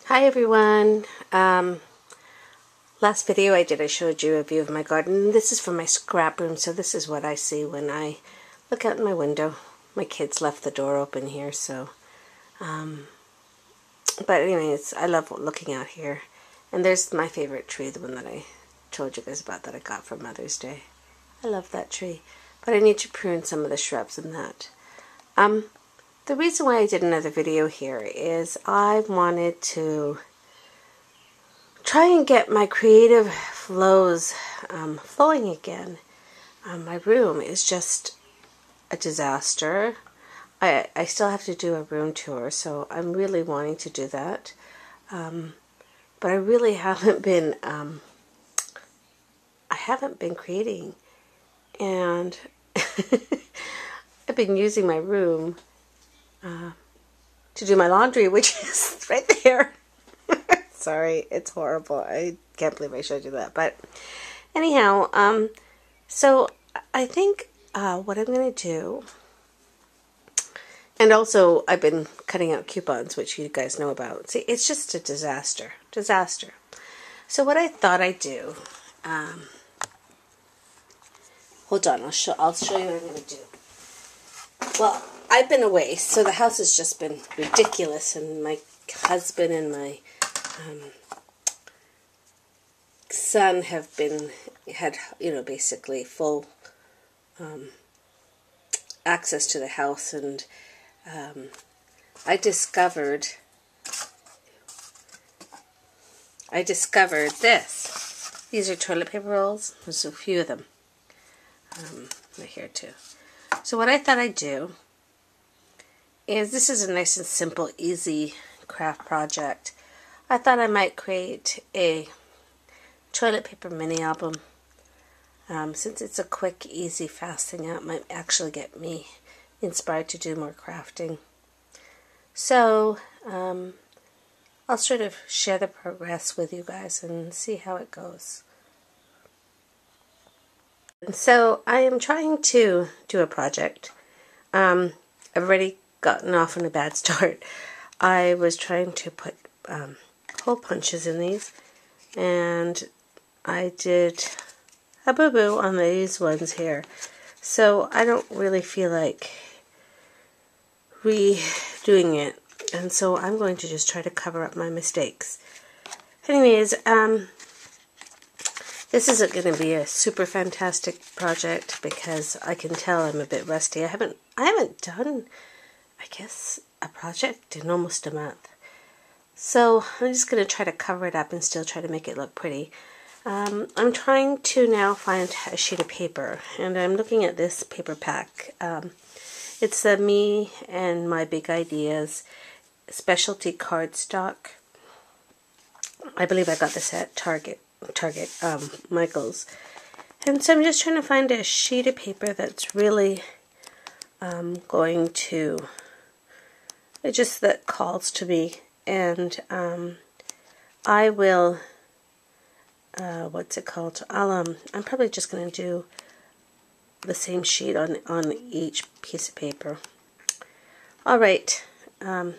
Hi everyone. Last video I showed you a view of my garden. This is from my scrap room, so this is what I see when I look out my window. My kids left the door open here, so but anyways, I love looking out here. And there's my favorite tree, the one that I told you guys about that I got for Mother's Day. I love that tree, but I need to prune some of the shrubs in that. The reason why I did another video here is I wanted to try and get my creative flows flowing again. My room is just a disaster. I still have to do a room tour, so I'm really wanting to do that. But I really haven't been, I haven't been creating. And I've been using my room to do my laundry, which is right there. Sorry, it's horrible. I can't believe I showed you that. But anyhow, so I think what I'm going to do, and also I've been cutting out coupons, which you guys know about. See, it's just a disaster. So what I thought I'd do, hold on, I'll show you what I'm going to do. Well, I've been away, so the house has just been ridiculous, and my husband and my son had basically full access to the house, and I discovered this. These are toilet paper rolls. There's a few of them right here too. So what I thought I'd do is, this is a nice and simple, easy craft project. I thought I might create a toilet paper mini album. Since it's a quick, easy, fast thing out, it might actually get me inspired to do more crafting. So I'll sort of share the progress with you guys and see how it goes. And so I am trying to do a project. I've already gotten off on a bad start. I was trying to put hole punches in these, and I did a boo-boo on these ones here. So I don't really feel like redoing it, and so I'm going to just try to cover up my mistakes. Anyways, this isn't going to be a super fantastic project because I can tell I'm a bit rusty. I haven't done, I guess, a project in almost a month. So I'm just going to try to cover it up and still try to make it look pretty. I'm trying to now find a sheet of paper, and I'm looking at this paper pack. It's the Me and My Big Ideas specialty cardstock. I believe I got this at Target, Michael's. And so I'm just trying to find a sheet of paper that's really going to, that calls to me. And I will, what's it called? I'm probably just going to do the same sheet on each piece of paper. All right,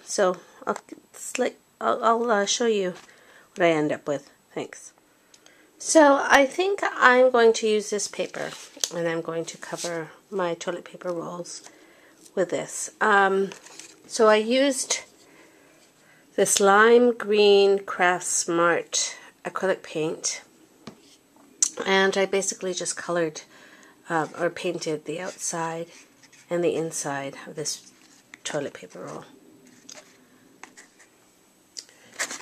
so I'll show you what I end up with. Thanks. So I think I'm going to use this paper, and I'm going to cover my toilet paper rolls with this. So I used this lime green Craft Smart acrylic paint, and I basically just colored or painted the outside and the inside of this toilet paper roll.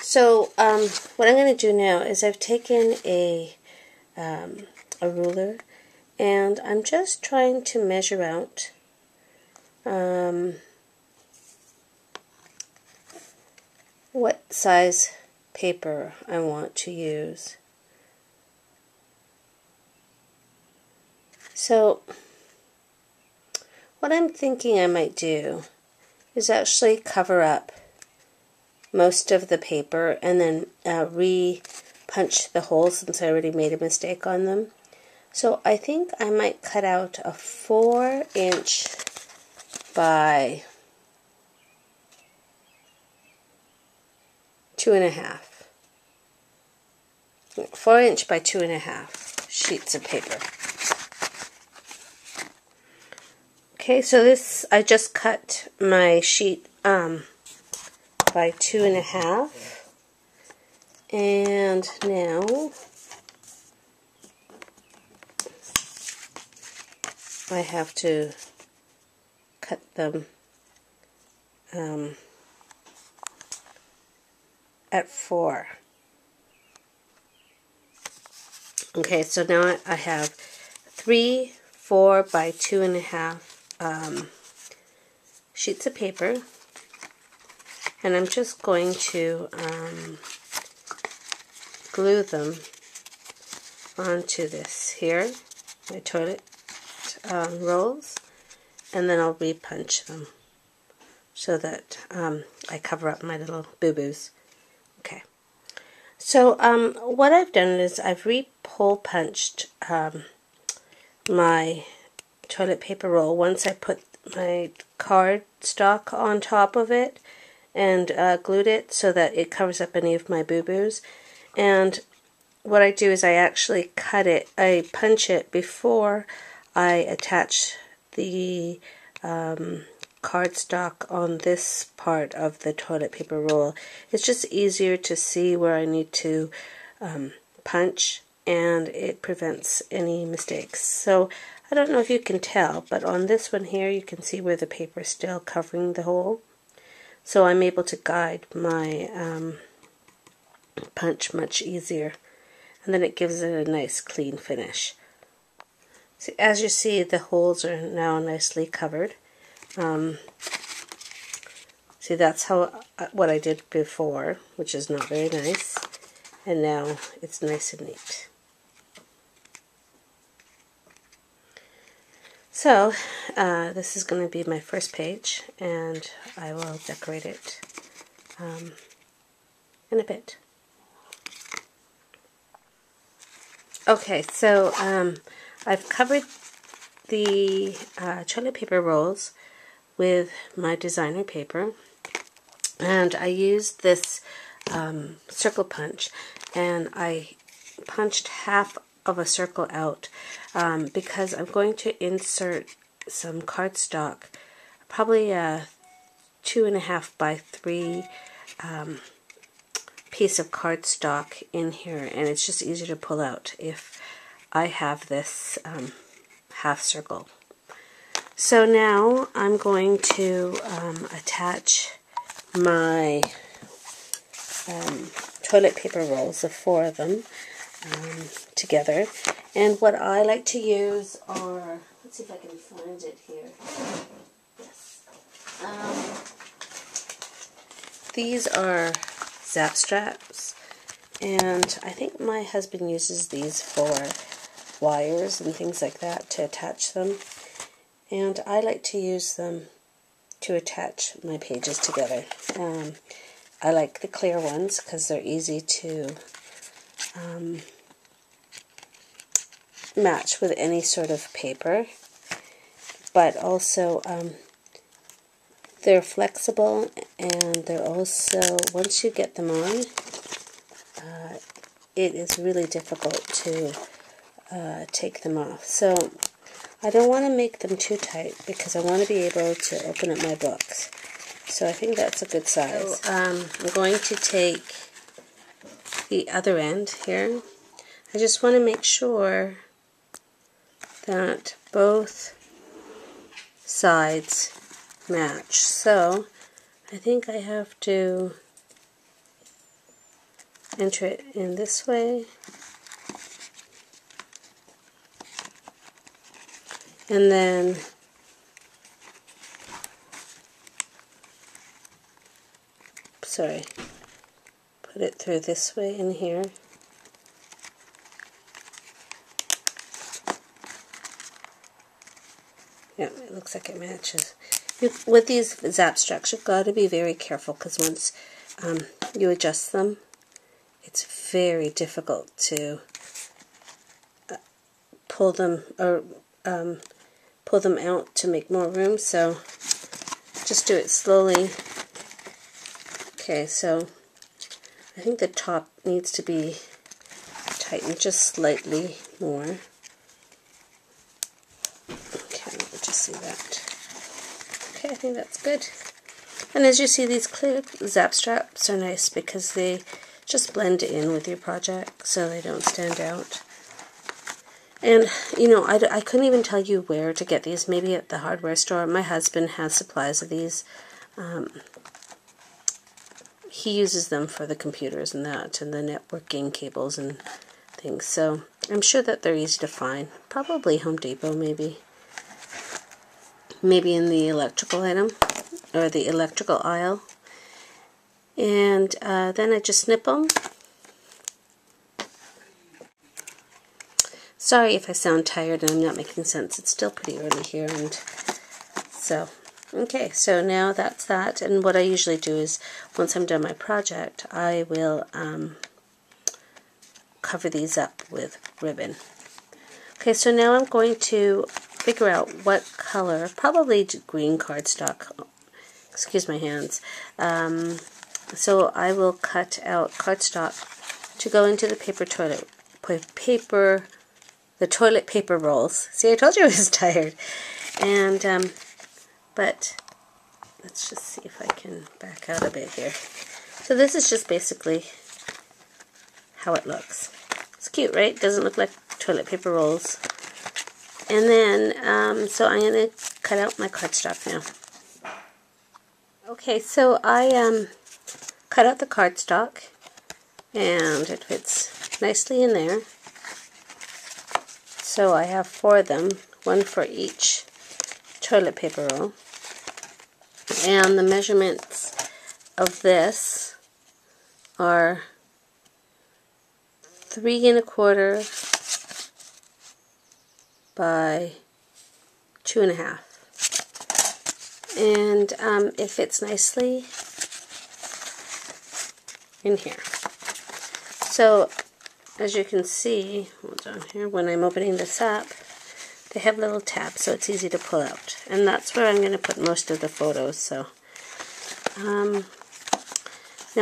So what I'm going to do now is I've taken a ruler, and I'm just trying to measure out what size paper I want to use. So what I'm thinking I might do is actually cover up most of the paper and then re-punch the holes, since I already made a mistake on them. So I think I might cut out a 4-inch by 2.5. 4" by 2.5 sheets of paper. Okay, so this, I just cut my sheet by 2.5, and now I have to cut them at 4. Okay, so now I have 3 4 by 2.5 sheets of paper, and I'm just going to glue them onto this here, my toilet rolls, and then I'll re-punch them so that I cover up my little boo-boos. Okay. So what I've done is I've re-hole punched my toilet paper roll once I put my cardstock on top of it and glued it so that it covers up any of my boo-boos. And what I do is I actually cut it, I punch it before I attach the cardstock on this part of the toilet paper roll. It's just easier to see where I need to punch, and it prevents any mistakes. So I don't know if you can tell, but on this one here you can see where the paper is still covering the hole. So I'm able to guide my punch much easier, and then it gives it a nice clean finish. So as you see, the holes are now nicely covered. See, that's how what I did before, which is not very nice, and now it's nice and neat. So this is going to be my first page, and I will decorate it in a bit. Okay, so I've covered the toilet paper rolls with my designer paper, and I used this circle punch, and I punched half of a circle out because I'm going to insert some cardstock, probably a 2.5 by 3 piece of cardstock in here, and it's just easier to pull out if I have this half circle. So now I'm going to attach my toilet paper rolls, the 4 of them, together. And what I like to use are, let's see if I can find it here. Yes. These are zap straps, and I think my husband uses these for wires and things like that to attach them, and I like to use them to attach my pages together. I like the clear ones because they're easy to match with any sort of paper, but also they're flexible, and they're also, once you get them on, it is really difficult to take them off. So I don't want to make them too tight because I want to be able to open up my books. So I think that's a good size. So, I'm going to take the other end here. I just want to make sure that both sides match. So I think I have to enter it in this way, and then put it through this way in here. Yeah, it looks like it matches. With these zap straps, you've got to be very careful because once you adjust them, it's very difficult to pull them out to make more room. So just do it slowly. Okay, so I think the top needs to be tightened just slightly more. Okay, let me just see that. Okay, I think that's good. And as you see, these clear zap straps are nice because they just blend in with your project so they don't stand out. And, you know, I couldn't even tell you where to get these. Maybe at the hardware store. My husband has supplies of these. He uses them for the computers and that, and the networking cables and things. So I'm sure that they're easy to find. Probably Home Depot, maybe. Maybe in the electrical item, or the electrical aisle. And then I just snip them. Sorry if I sound tired and I'm not making sense. It's still pretty early here, and so, okay, so now that's that. And what I usually do is, once I'm done my project, I will cover these up with ribbon. Okay, so now I'm going to figure out what color, probably green cardstock. Excuse my hands. So I will cut out cardstock to go into the toilet paper rolls. See, I told you I was tired. And, but let's just see if I can back out a bit here. So this is just basically how it looks. It's cute, right? Doesn't look like toilet paper rolls. And then, so I'm going to cut out my cardstock now. Okay, so I cut out the cardstock, and it fits nicely in there. So I have 4 of them, 1 for each toilet paper roll. And the measurements of this are 3 1/4 by 2 1/2. And it fits nicely in here. So as you can see, hold on here, when I'm opening this up, they have little tabs, so it's easy to pull out. And that's where I'm going to put most of the photos. So now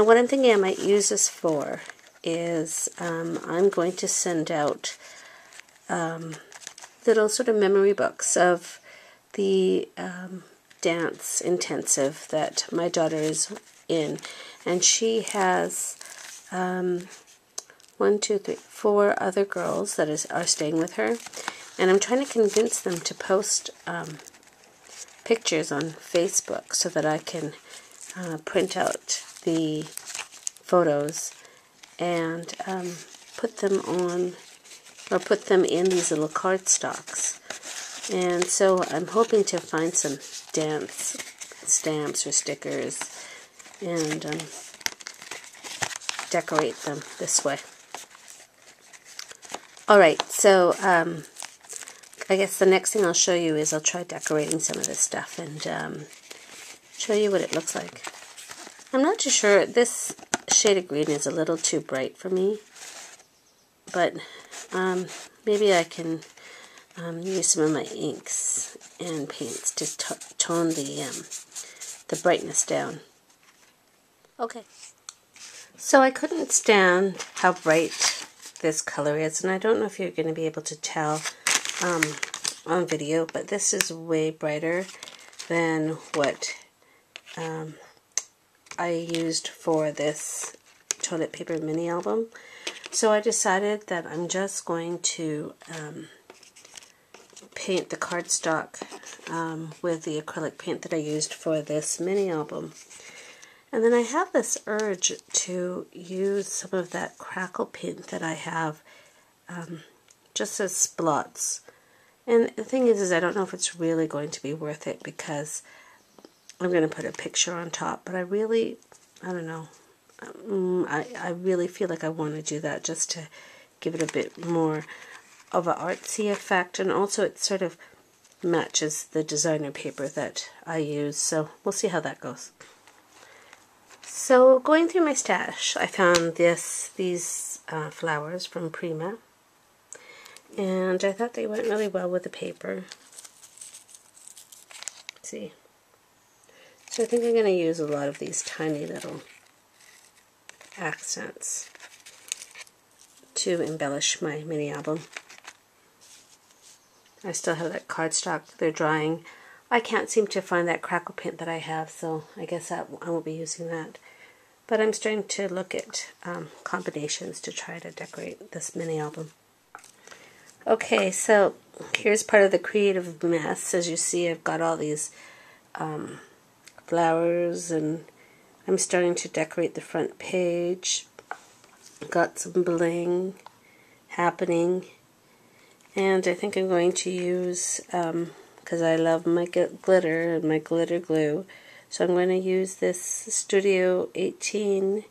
what I'm thinking I might use this for is I'm going to send out little sort of memory books of the dance intensive that my daughter is in. And she has 1, 2, 3, 4 other girls that are staying with her, and I'm trying to convince them to post pictures on Facebook so that I can print out the photos and put them on, or put them in these little cardstocks. And so I'm hoping to find some dance stamps or stickers and decorate them this way. Alright, so I guess the next thing I'll show you is I'll try decorating some of this stuff and show you what it looks like. I'm not too sure. This shade of green is a little too bright for me, but maybe I can use some of my inks and paints to tone the brightness down. Okay, so I couldn't stand how bright this color is, and I don't know if you're going to be able to tell on video, but this is way brighter than what I used for this toilet paper mini album. So I decided that I'm just going to paint the cardstock with the acrylic paint that I used for this mini album. And then I have this urge to use some of that crackle paint that I have just as splots. And the thing is I don't know if it's really going to be worth it because I'm going to put a picture on top. But I don't know. I really feel like I want to do that just to give it a bit more of an artsy effect. And also it sort of matches the designer paper that I use. So we'll see how that goes. So going through my stash, I found these flowers from Prima, and I thought they went really well with the paper. Let's see, so I think I'm going to use a lot of these tiny little accents to embellish my mini album. I still have that cardstock. They're drying. I can't seem to find that crackle paint that I have, so I guess I won't be using that. But I'm starting to look at combinations to try to decorate this mini album. Okay, so here's part of the creative mess. As you see, I've got all these flowers, and I'm starting to decorate the front page. Got some bling happening, and I think I'm going to use, because I love my glitter and my glitter glue, so I'm going to use this Studio 18.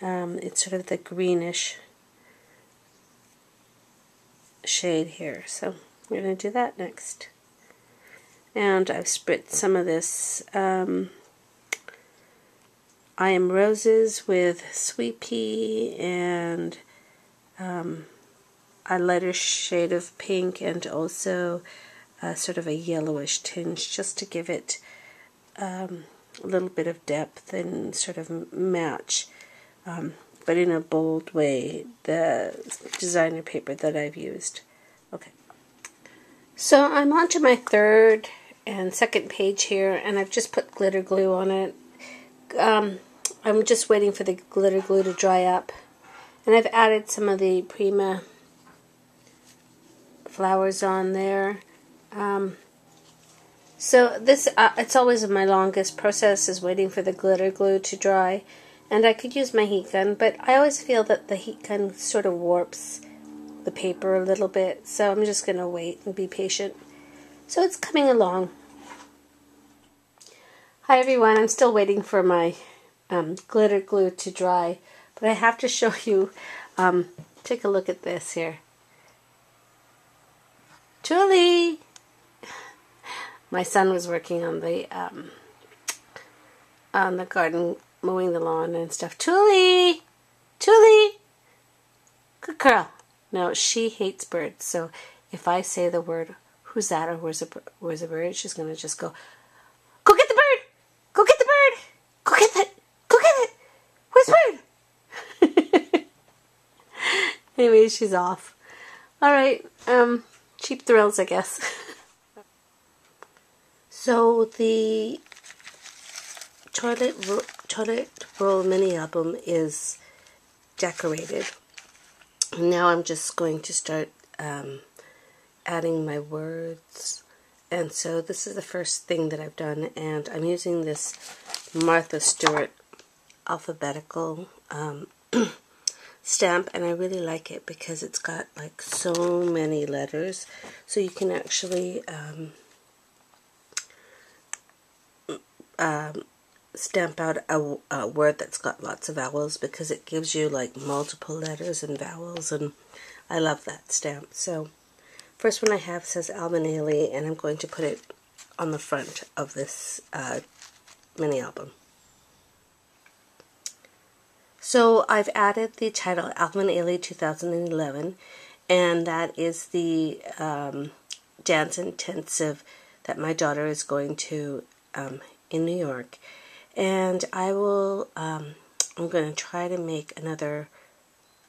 It's sort of the greenish shade here, so we're going to do that next. And I've spritzed some of this I Am Roses with Sweet Pea and a lighter shade of pink, and also sort of a yellowish tinge, just to give it a little bit of depth and sort of match, but in a bold way, the designer paper that I've used. Okay, so I'm on to my third and second page here, and I've just put glitter glue on it. I'm just waiting for the glitter glue to dry up, and I've added some of the Prima flowers on there. So this, it's always my longest process, is waiting for the glitter glue to dry. And I could use my heat gun, but I always feel that the heat gun sort of warps the paper a little bit, so I'm just going to wait and be patient. So it's coming along. Hi everyone, I'm still waiting for my glitter glue to dry, but I have to show you, take a look at this here. Julie! My son was working on the garden, mowing the lawn and stuff. Julie! Julie! Good girl. No, she hates birds, so if I say the word, who's that, or where's a bird, she's going to just go, go get the bird! Go get the bird! Go get it! Go get it! Where's the bird? Anyway, she's off. Alright, cheap thrills, I guess. So the toilet roll mini album is decorated. Now I'm just going to start adding my words. And so this is the first thing that I've done, and I'm using this Martha Stewart alphabetical stamp, and I really like it because it's got like so many letters, so you can actually stamp out a word that's got lots of vowels, because it gives you like multiple letters and vowels, and I love that stamp. So first one I have says Album.mov, and I'm going to put it on the front of this mini album. So I've added the title Album.mov 2011, and that is the dance intensive that my daughter is going to in New York. And I will, I'm going to try to make another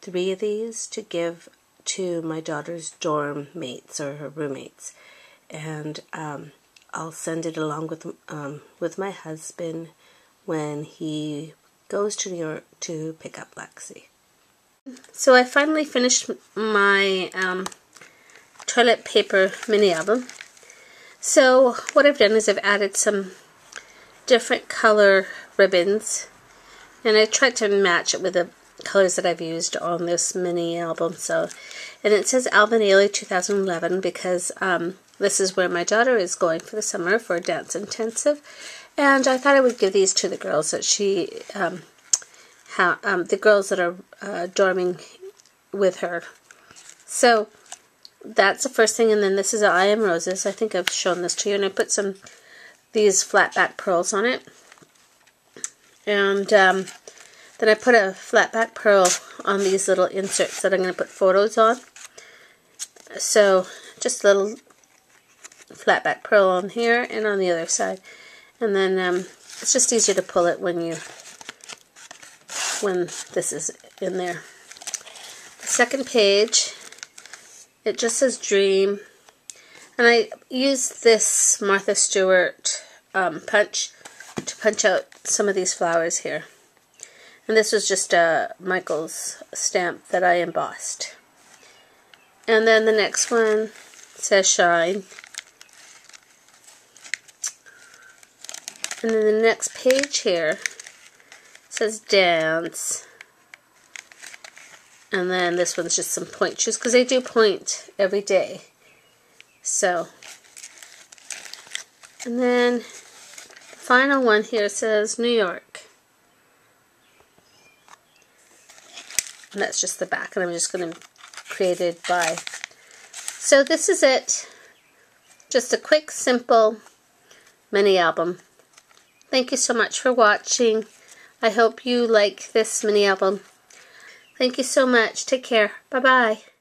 3 of these to give to my daughter's dorm mates, or her roommates, and I'll send it along with my husband when he goes to New York to pick up Lexi. So I finally finished my toilet paper mini album. So what I've done is I've added some different color ribbons, and I tried to match it with the colors that I've used on this mini album. So, and it says Album.mov 2011 because this is where my daughter is going for the summer for a dance intensive, and I thought I would give these to the girls that she the girls that are dorming with her. So that's the first thing, and then this is I Am Roses. I think I've shown this to you, and I put these flat back pearls on it, and then I put a flat back pearl on these little inserts that I'm going to put photos on. So just a little flat back pearl on here and on the other side, and then it's just easier to pull it when you when this is in there. The second page, it just says Dream. And I used this Martha Stewart punch to punch out some of these flowers here. And this was just a Michael's stamp that I embossed. And then the next one says Shine. And then the next page here says Dance. And then this one's just some point shoes, because they do point every day. So, and then the final one here says New York. And that's just the back, and I'm just going to created by. So this is it. Just a quick, simple mini album. Thank you so much for watching. I hope you like this mini album. Thank you so much. Take care. Bye-bye.